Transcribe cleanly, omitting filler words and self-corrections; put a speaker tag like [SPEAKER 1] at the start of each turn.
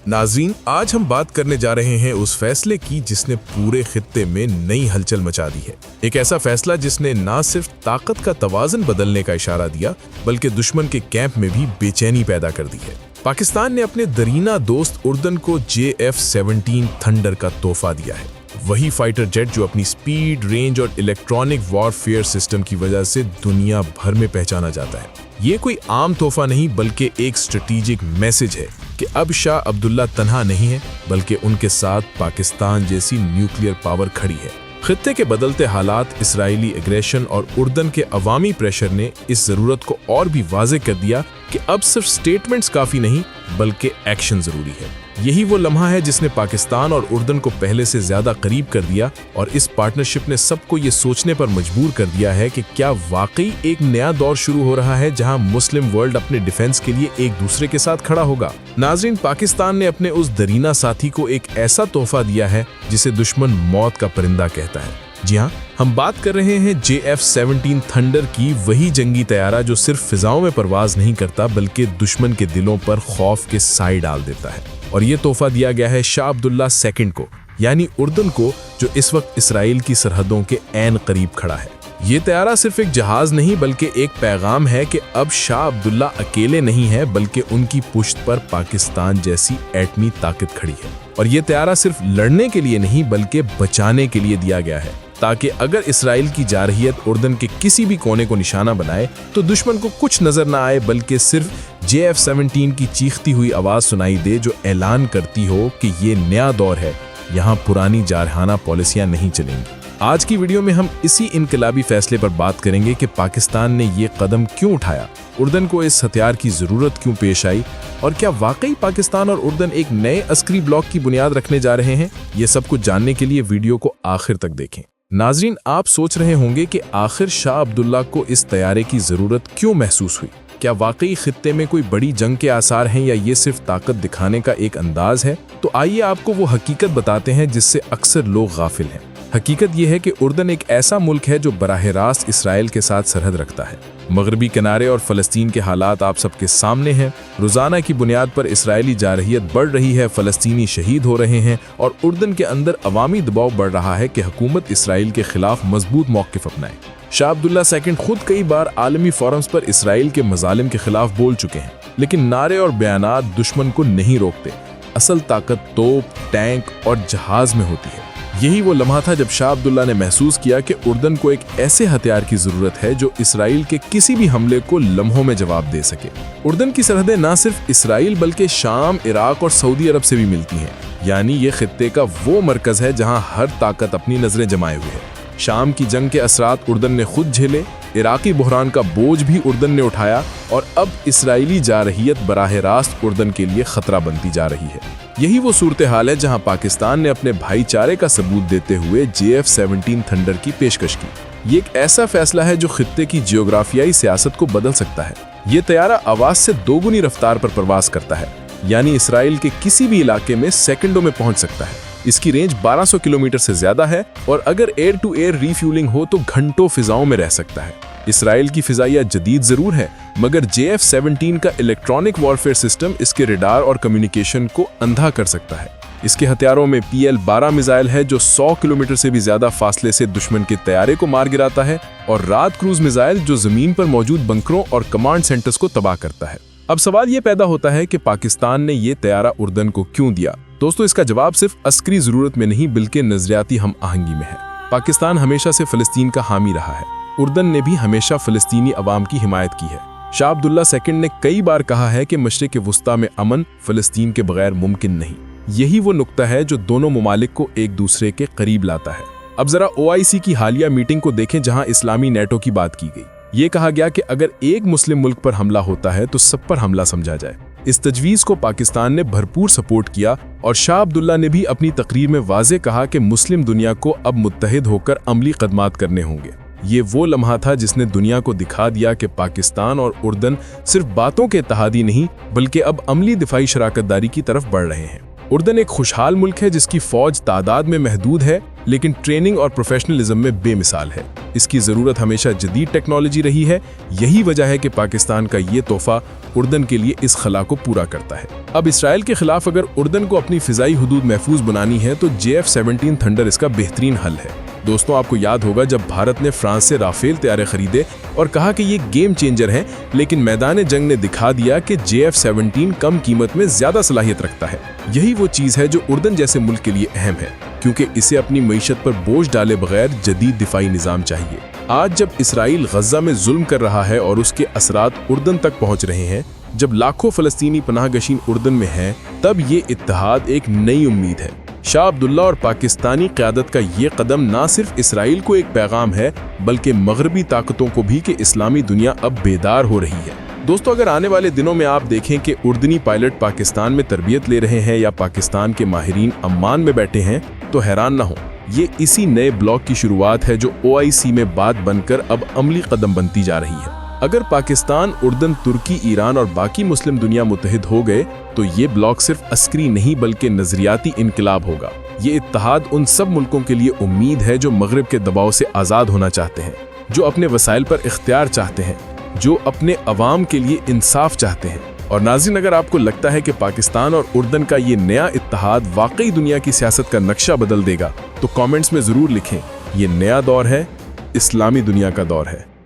[SPEAKER 1] नाज़रीन, आज हम बात करने जा रहे हैं उस फैसले की जिसने पूरे खित्ते में नई हलचल मचा दी है। एक ऐसा फैसला जिसने ना सिर्फ ताकत का तवाज़ुन बदलने का इशारा दिया बल्कि दुश्मन के कैंप में भी बेचैनी पैदा कर दी है। पाकिस्तान ने अपने दरीना दोस्त उर्दन को JF-17 थंडर का तोहफा दिया है। वही फाइटर जेट जो अपनी स्पीड, रेंज और इलेक्ट्रॉनिक वॉरफेयर सिस्टम की वजह से दुनिया भर में पहचाना जाता है। ये कोई आम तोहफा नहीं बल्कि एक स्ट्रेटेजिक मैसेज है कि अब शाह अब्दुल्ला तन्हा नहीं है बल्कि उनके साथ पाकिस्तान जैसी न्यूक्लियर पावर खड़ी है। खित्ते के बदलते हालात, इसराइली एग्रेशन और उर्दन के अवामी प्रेशर ने इस ज़रूरत को और भी वाज़े कर दिया कि अब सिर्फ स्टेटमेंट्स काफ़ी नहीं बल्कि एक्शन ज़रूरी है। यही वो लम्हा है जिसने पाकिस्तान और उर्दन को पहले से ज़्यादा करीब कर दिया और इस पार्टनरशिप ने सबको ये सोचने पर मजबूर कर दिया है कि क्या वाकई एक नया दौर शुरू हो रहा है जहां मुस्लिम वर्ल्ड अपने डिफेंस के लिए एक दूसरे के साथ खड़ा होगा। नाज़रीन, पाकिस्तान ने अपने उस दरीना साथी को एक ऐसा तोहफा दिया है जिसे दुश्मन मौत का परिंदा कहता है। जी हाँ, हम बात कर रहे हैं JF-17 थंडर की, वही जंगी तैयारा जो सिर्फ फिजाओं में परवाज नहीं करता बल्कि दुश्मन के दिलों पर खौफ के साए डाल देता है। और ये तोहफा दिया गया है शाह अब्दुल्ला सेकंड को, यानी उर्दन को, जो इस वक्त इसराइल की सरहदों के ऐन करीब खड़ा है। ये तैयारा सिर्फ एक जहाज नहीं बल्कि एक पैगाम है कि अब शाह अब्दुल्ला अकेले नहीं है बल्कि उनकी पुश्त पर पाकिस्तान जैसी एटमी ताकत खड़ी है। और ये तैयारा सिर्फ लड़ने के लिए नहीं बल्कि बचाने के लिए दिया गया है, ताकि अगर इसराइल की जारहियत उर्दन के किसी भी कोने को निशाना बनाए तो दुश्मन को कुछ नजर ना आए बल्कि सिर्फ JF-17 की चीखती हुई आवाज सुनाई दे जो ऐलान करती हो कि ये नया दौर है, यहाँ पुरानी जारहाना पॉलिसियां नहीं चलेंगी। आज की वीडियो में हम इसी इनकलाबी फैसले पर बात करेंगे कि पाकिस्तान ने ये कदम क्यों उठाया, उर्दन को इस हथियार की जरूरत क्यों पेश आई और क्या वाकई पाकिस्तान और उर्दन एक नए अस्करी ब्लॉक की बुनियाद रखने जा रहे हैं। ये सब कुछ जानने के लिए वीडियो को आखिर तक देखें। नाज़रीन, आप सोच रहे होंगे कि आखिर शाह अब्दुल्ला को इस तैयारे की जरूरत क्यों महसूस हुई। क्या वाकई खित्ते में कोई बड़ी जंग के आसार हैं या ये सिर्फ ताकत दिखाने का एक अंदाज है। तो आइए आपको वो हकीकत बताते हैं जिससे अक्सर लोग गाफिल हैं। हकीकत यह है कि उर्दन एक ऐसा मुल्क है जो बराह रास्त इसराइल के साथ सरहद रखता है। मगरबी किनारे और फ़लस्तीन के हालात आप सबके सामने हैं। रोज़ाना की बुनियाद पर इसराइली जारहियत बढ़ रही है, फ़लस्तीनी शहीद हो रहे हैं और उर्दन के अंदर अवामी दबाव बढ़ रहा है कि हुकूमत इसराइल के खिलाफ मजबूत मौक़िफ़ अपनाए। शाह अब्दुल्ला सेकंड खुद कई बार आलमी फोरम्स पर इसराइल के मजालिम के खिलाफ बोल चुके हैं, लेकिन नारे और बयानात दुश्मन को नहीं रोकते। असल ताकत तोप, टैंक और जहाज में होती है। यही वो लम्हा था जब शाह अब्दुल्ला ने महसूस किया कि उर्दन को एक ऐसे हथियार की जरूरत है जो इसराइल के किसी भी हमले को लम्हों में जवाब दे सके। उर्दन की सरहदें न सिर्फ इसराइल बल्कि शाम, इराक और सऊदी अरब से भी मिलती हैं, यानी ये खित्ते का वो मरकज है जहां हर ताकत अपनी नजरें जमाए हुए है। शाम की जंग के असरात उर्दन ने खुद झेले, इराकी बहरान का बोझ भी उर्दन ने उठाया और अब इसराइली जारहियत बराह रास्त उर्दन के लिए खतरा बनती जा रही है। यही वो सूरत हाल है जहां पाकिस्तान ने अपने भाईचारे का सबूत देते हुए JF-17 थंडर की पेशकश की। ये एक ऐसा फैसला है जो खित्ते की जियोग्राफियाई सियासत को बदल सकता है। ये तैयारा आवाज से दोगुनी रफ्तार पर प्रवास करता है, यानी इसराइल के किसी भी इलाके में सेकंडों में पहुंच सकता है। इसकी रेंज 1200 किलोमीटर से ज्यादा है और अगर एयर टू एयर रिफ्यूलिंग हो तो घंटों फिजाओं में रह सकता है। इसराइल की फिजाइया जदीद जरूर है, मगर JF-17 का इलेक्ट्रॉनिक वॉरफेयर सिस्टम इसके रेडार और कम्युनिकेशन को अंधा कर सकता है। इसके हथियारों में PL-12 मिसाइल है जो 100 किलोमीटर से भी ज्यादा फासले से दुश्मन के तैयारे को मार गिराता है और रात क्रूज मिसाइल जो जमीन पर मौजूद बंकरों और कमांड सेंटर्स को तबाह करता है। अब सवाल ये पैदा होता है कि पाकिस्तान ने ये तैयारा उर्दन को क्यों दिया। दोस्तों, इसका जवाब सिर्फ अस्करी जरूरत में नहीं बल्कि नजरियाती हम आहंगी में है। पाकिस्तान हमेशा से फलस्तीन का हामी रहा है। उर्दन ने भी हमेशा फलस्तीनी अवाम की हिमायत की है। शाह अब्दुल्ला सेकंड ने कई बार कहा है कि मशरिक़ वुस्ता में अमन फलस्तीन के बगैर मुमकिन नहीं। यही वो नुक्ता है जो दोनों ममालिक को एक दूसरे के करीब लाता है। अब जरा OIC की हालिया मीटिंग को देखें जहां इस्लामी नेटो की बात की गई। ये कहा गया कि अगर एक मुस्लिम मुल्क पर हमला होता है तो सब पर हमला समझा जाए। इस तजवीज़ को पाकिस्तान ने भरपूर सपोर्ट किया और शाह अब्दुल्ला ने भी अपनी तकरीर में वाज़े कहा कि मुस्लिम दुनिया को अब मुत्तहिद होकर अमली क़दमात करने होंगे। ये वो लम्हा था जिसने दुनिया को दिखा दिया कि पाकिस्तान और उर्दन सिर्फ बातों के इत्तेहादी नहीं बल्कि अब अमली दिफाई शराकतदारी की तरफ बढ़ रहे हैं। उर्दन एक खुशहाल मुल्क है जिसकी फौज तादाद में महदूद है लेकिन ट्रेनिंग और प्रोफेशनलिज्म में बेमिसाल है। इसकी ज़रूरत हमेशा जदीद टेक्नोलॉजी रही है। यही वजह है कि पाकिस्तान का ये तोहफा उर्दन के लिए इस खला को पूरा करता है। अब इसराइल के खिलाफ अगर उर्दन को अपनी फ़िज़ाई हदूद महफूज बनानी है तो JF-17 थंडर इसका बेहतरीन हल है। दोस्तों, आपको याद होगा जब भारत ने फ्रांस से राफेल तैयारे खरीदे और कहा कि ये गेम चेंजर हैं, लेकिन मैदान जंग ने दिखा दिया कि JF-17 कम कीमत में ज़्यादा सलाहियत रखता है। यही वो चीज़ है जो उर्दन जैसे मुल्क के लिए अहम है, क्योंकि इसे अपनी मईशत पर बोझ डाले बगैर जदीद दिफाई निज़ाम चाहिए। आज जब इसराइल गज़ा में जुल्म कर रहा है और उसके असरात उर्दन तक पहुँच रहे हैं, जब लाखों फ़लस्तीनी पनाहगशीन उर्दन में हैं, तब ये इत्तेहाद एक नई उम्मीद है। शाह अब्दुल्ला और पाकिस्तानी क़यादत का ये कदम ना सिर्फ इसराइल को एक पैगाम है, बल्कि मगरबी ताकतों को भी कि इस्लामी दुनिया अब बेदार हो रही है। दोस्तों, अगर आने वाले दिनों में आप देखें कि उर्दनी पायलट पाकिस्तान में तरबियत ले रहे हैं या पाकिस्तान के माहिरीन अम्मान में बैठे हैं, तो हैरान ना हो। ये इसी नए ब्लॉक की शुरुआत है जो OIC में बात बनकर अब अमली कदम बनती जा रही है। अगर पाकिस्तान, उर्दन, तुर्की, ईरान और बाकी मुस्लिम दुनिया मुत्तहिद हो गए तो ये ब्लॉक सिर्फ अस्करी नहीं बल्कि नजरियाती इनकलाब होगा। ये इत्तेहाद उन सब मुल्कों के लिए उम्मीद है जो मगरिब के दबाव से आज़ाद होना चाहते हैं, जो अपने वसाइल पर इख्तियार चाहते हैं, जो अपने अवाम के लिए इंसाफ चाहते हैं। और नाज़रीन, अगर आपको लगता है कि पाकिस्तान और उर्दन का ये नया इत्तेहाद वाकई दुनिया की सियासत का नक्शा बदल देगा, तो कमेंट्स में ज़रूर लिखें। ये नया दौर है, इस्लामी दुनिया का दौर है।